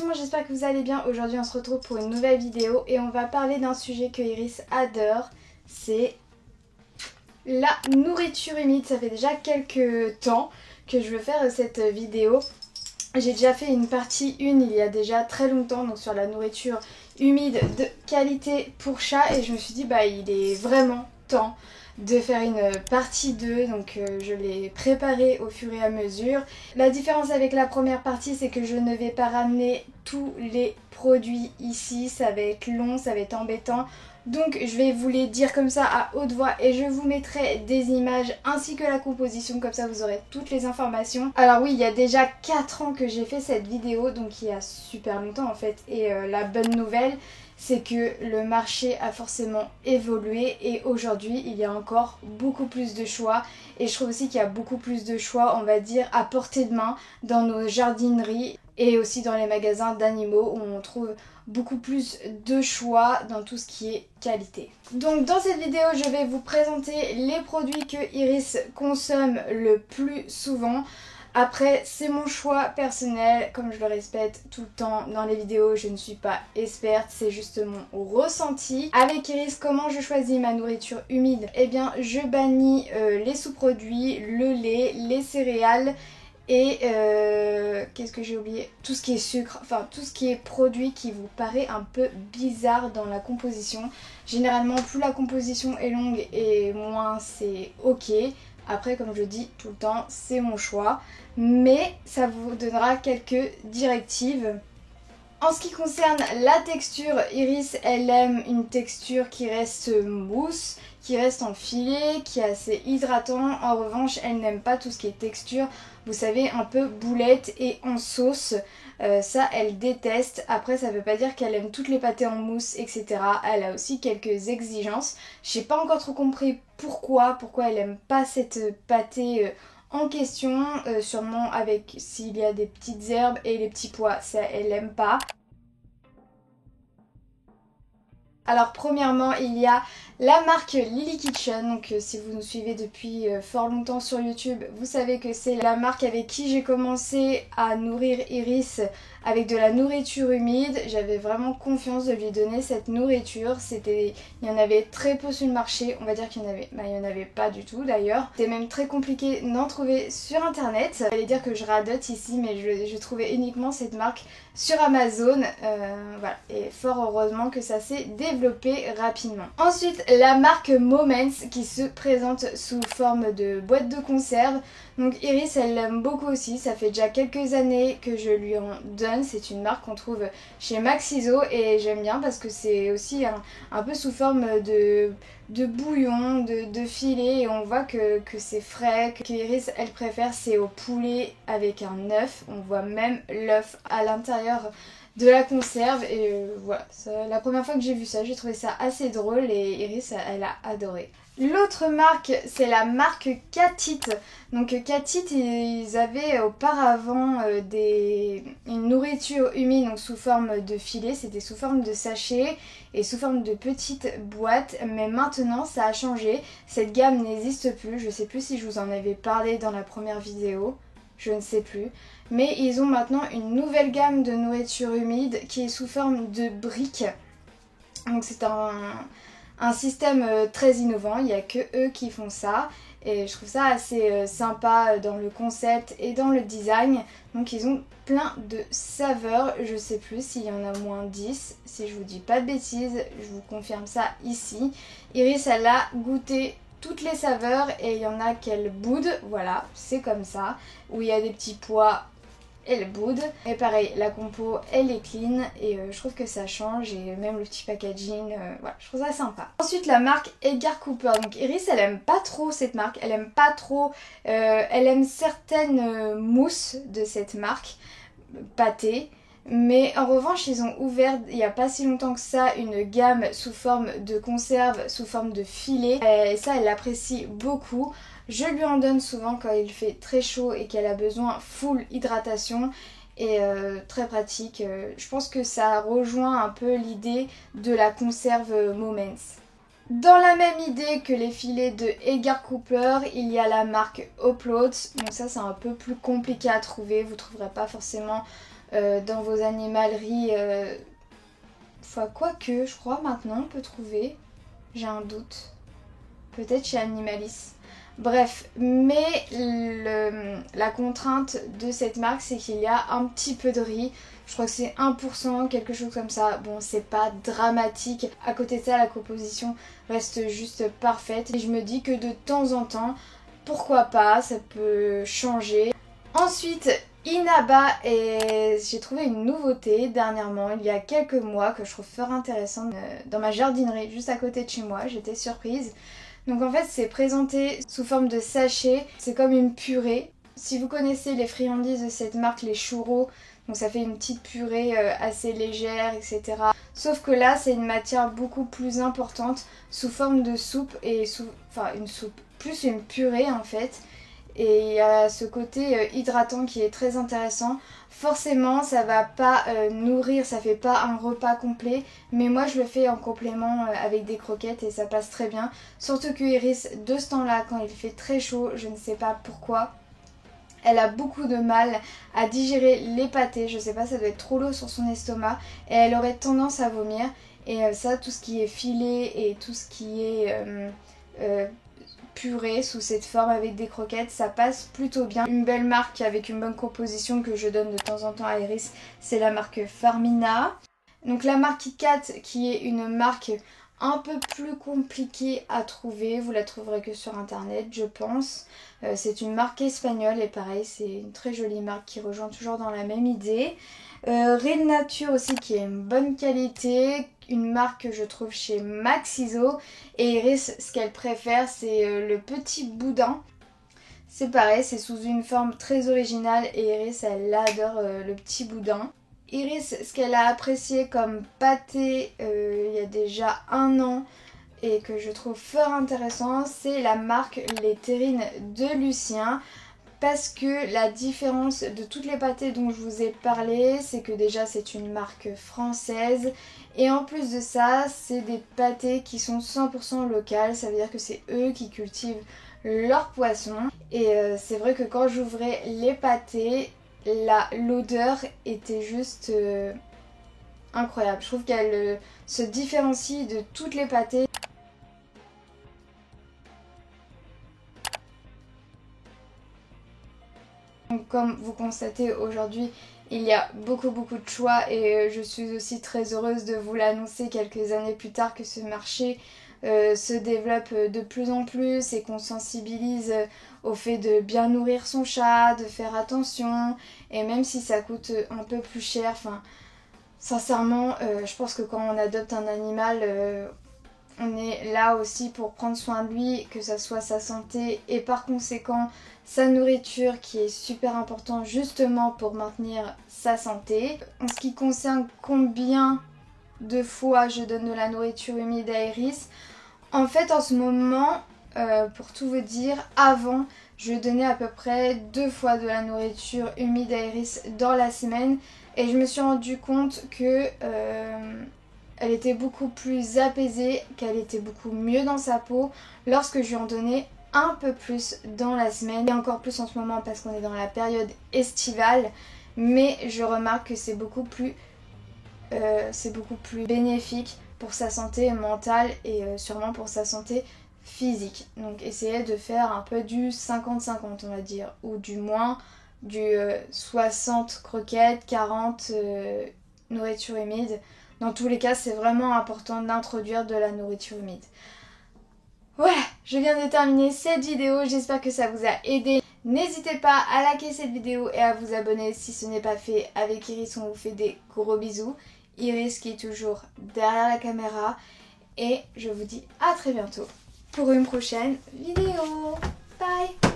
monde, j'espère que vous allez bien. Aujourd'hui on se retrouve pour une nouvelle vidéo et on va parler d'un sujet que Iris adore, c'est la nourriture humide. Ça fait déjà quelques temps que je veux faire cette vidéo. J'ai déjà fait une partie 1 il y a déjà très longtemps, donc sur la nourriture humide de qualité pour chat, et je me suis dit bah il est vraiment temps de faire une partie 2, donc je l'ai préparée au fur et à mesure. La différence avec la première partie, c'est que je ne vais pas ramener tous les produits ici, ça va être long, ça va être embêtant. Donc je vais vous les dire comme ça à haute voix et je vous mettrai des images ainsi que la composition, comme ça vous aurez toutes les informations. Alors oui, il y a déjà 4 ans que j'ai fait cette vidéo, donc il y a super longtemps en fait. Et la bonne nouvelle, c'est que le marché a forcément évolué et aujourd'hui il y a encore beaucoup plus de choix. Et je trouve aussi qu'il y a beaucoup plus de choix, on va dire, à portée de main dans nos jardineries et aussi dans les magasins d'animaux où on trouve beaucoup plus de choix dans tout ce qui est qualité. Donc dans cette vidéo, je vais vous présenter les produits que Iris consomme le plus souvent. Après, c'est mon choix personnel, comme je le répète tout le temps dans les vidéos, je ne suis pas experte, c'est juste mon ressenti. Avec Iris, comment je choisis ma nourriture humide? Eh bien, je bannis les sous-produits, le lait, les céréales et qu'est-ce que j'ai oublié? Tout ce qui est sucre, enfin tout ce qui est produit qui vous paraît un peu bizarre dans la composition. Généralement, plus la composition est longue et moins c'est ok. Après, comme je dis tout le temps, c'est mon choix. Mais ça vous donnera quelques directives. En ce qui concerne la texture, Iris, elle aime une texture qui reste mousse, qui reste en filet, qui est assez hydratant. En revanche, elle n'aime pas tout ce qui est texture, vous savez, un peu boulette et en sauce. Ça, elle déteste. Après, ça veut pas dire qu'elle aime toutes les pâtés en mousse, etc. Elle a aussi quelques exigences. J'ai pas encore trop compris pourquoi elle aime pas cette pâté en question, sûrement avec s'il y a des petites herbes et les petits pois, ça elle aime pas. Alors premièrement, il y a la marque Lily Kitchen, donc si vous nous suivez depuis fort longtemps sur YouTube, vous savez que c'est la marque avec qui j'ai commencé à nourrir Iris avec de la nourriture humide. J'avais vraiment confiance de lui donner cette nourriture. Il y en avait très peu sur le marché, on va dire qu'il y en avait pas du tout d'ailleurs. C'était même très compliqué d'en trouver sur internet. J'allais dire que je radote ici, mais je trouvais uniquement cette marque sur Amazon. Voilà, et fort heureusement que ça s'est développé rapidement. Ensuite, la marque Moments qui se présente sous forme de boîte de conserve. Donc Iris, elle l'aime beaucoup aussi, ça fait déjà quelques années que je lui en donne. C'est une marque qu'on trouve chez Maxiso et j'aime bien parce que c'est aussi un peu sous forme de bouillon, de filet, et on voit que c'est frais, que Iris elle préfère c'est au poulet avec un œuf. On voit même l'œuf à l'intérieur de la conserve et voilà, la première fois que j'ai vu ça, j'ai trouvé ça assez drôle et Iris elle a adoré. L'autre marque, c'est la marque Katit. Donc Katit, ils avaient auparavant une nourriture humide, donc sous forme de filet, c'était sous forme de sachet et sous forme de petites boîtes, mais maintenant ça a changé, cette gamme n'existe plus. Je sais plus si je vous en avais parlé dans la première vidéo, je ne sais plus, mais ils ont maintenant une nouvelle gamme de nourriture humide qui est sous forme de briques. Donc c'est un système très innovant, il n'y a que eux qui font ça et je trouve ça assez sympa dans le concept et dans le design. Donc ils ont plein de saveurs, je sais plus s'il y en a moins 10, si je vous dis pas de bêtises, je vous confirme ça ici. Iris elle a goûté toutes les saveurs et il y en a qu'elle boude, voilà, c'est comme ça, où il y a des petits pois, elle boude. Et pareil, la compo elle est clean et je trouve que ça change, et même le petit packaging, voilà, je trouve ça sympa. Ensuite la marque Edgar Cooper. Donc Iris elle aime pas trop cette marque, elle aime pas trop, elle aime certaines mousses de cette marque, pâté. Mais en revanche ils ont ouvert il n'y a pas si longtemps que ça une gamme sous forme de conserve, sous forme de filet, et ça elle l'apprécie beaucoup. Je lui en donne souvent quand il fait très chaud et qu'elle a besoin full hydratation et très pratique. Je pense que ça rejoint un peu l'idée de la conserve Moments. Dans la même idée que les filets de Edgar Cooper, il y a la marque Uploads. Donc ça c'est un peu plus compliqué à trouver, vous ne trouverez pas forcément dans vos animaleries. Enfin, quoique, je crois maintenant on peut trouver. J'ai un doute. Peut-être chez Animalis. Bref, mais la contrainte de cette marque, c'est qu'il y a un petit peu de riz. Je crois que c'est 1%, quelque chose comme ça. Bon, c'est pas dramatique. À côté de ça, la composition reste juste parfaite. Et je me dis que de temps en temps, pourquoi pas, ça peut changer. Ensuite, Inaba, et j'ai trouvé une nouveauté dernièrement, il y a quelques mois, que je trouve fort intéressante dans ma jardinerie, juste à côté de chez moi. J'étais surprise. Donc en fait c'est présenté sous forme de sachet, c'est comme une purée. Si vous connaissez les friandises de cette marque, les churros, donc ça fait une petite purée assez légère, etc. Sauf que là c'est une matière beaucoup plus importante sous forme de soupe enfin une soupe, plus une purée en fait. Et il y a ce côté hydratant qui est très intéressant. Forcément ça va pas nourrir, ça fait pas un repas complet, mais moi je le fais en complément avec des croquettes et ça passe très bien. Surtout que Iris, de ce temps-là, quand il fait très chaud, je ne sais pas pourquoi, elle a beaucoup de mal à digérer les pâtés, je sais pas, ça doit être trop lourd sur son estomac et elle aurait tendance à vomir. Et ça, tout ce qui est filet et tout ce qui est purée sous cette forme avec des croquettes, ça passe plutôt bien. Une belle marque avec une bonne composition que je donne de temps en temps à Iris, c'est la marque Farmina. Donc la marque KitKat, qui est une marque un peu plus compliquée à trouver, vous la trouverez que sur internet je pense. C'est une marque espagnole et pareil c'est une très jolie marque qui rejoint toujours dans la même idée. Real Nature aussi qui est une bonne qualité, une marque que je trouve chez Maxiso. Et Iris, ce qu'elle préfère c'est le petit boudin. C'est pareil, c'est sous une forme très originale et Iris elle adore le petit boudin. Iris, ce qu'elle a apprécié comme pâté il y a déjà 1 an et que je trouve fort intéressant, c'est la marque Les Terrines de Lucien. Parce que la différence de toutes les pâtés dont je vous ai parlé, c'est que déjà c'est une marque française. Et en plus de ça, c'est des pâtés qui sont 100% locales. Ça veut dire que c'est eux qui cultivent leurs poissons. Et c'est vrai que quand j'ouvrais les pâtés, l'odeur était juste incroyable. Je trouve qu'elle se différencie de toutes les pâtés. Donc, comme vous constatez aujourd'hui, il y a beaucoup de choix et je suis aussi très heureuse de vous l'annoncer quelques années plus tard que ce marché se développe de plus en plus et qu'on sensibilise au fait de bien nourrir son chat, de faire attention, et même si ça coûte un peu plus cher, enfin sincèrement je pense que quand on adopte un animal on est là aussi pour prendre soin de lui, que ça soit sa santé et par conséquent sa nourriture qui est super important justement pour maintenir sa santé. En ce qui concerne combien de fois je donne de la nourriture humide à Iris, en fait en ce moment, pour tout vous dire, avant je donnais à peu près 2 fois de la nourriture humide à Iris dans la semaine et je me suis rendu compte que elle était beaucoup plus apaisée, qu'elle était beaucoup mieux dans sa peau lorsque je lui en donnais un peu plus dans la semaine. Et encore plus en ce moment parce qu'on est dans la période estivale. Mais je remarque que c'est beaucoup plus bénéfique pour sa santé mentale et sûrement pour sa santé physique. Donc essayez de faire un peu du 50-50 on va dire. Ou du moins du 60 croquettes, 40 nourriture humide. Dans tous les cas, c'est vraiment important d'introduire de la nourriture humide. Voilà, je viens de terminer cette vidéo. J'espère que ça vous a aidé. N'hésitez pas à liker cette vidéo et à vous abonner si ce n'est pas fait. Avec Iris, on vous fait des gros bisous. Iris qui est toujours derrière la caméra. Et je vous dis à très bientôt pour une prochaine vidéo. Bye!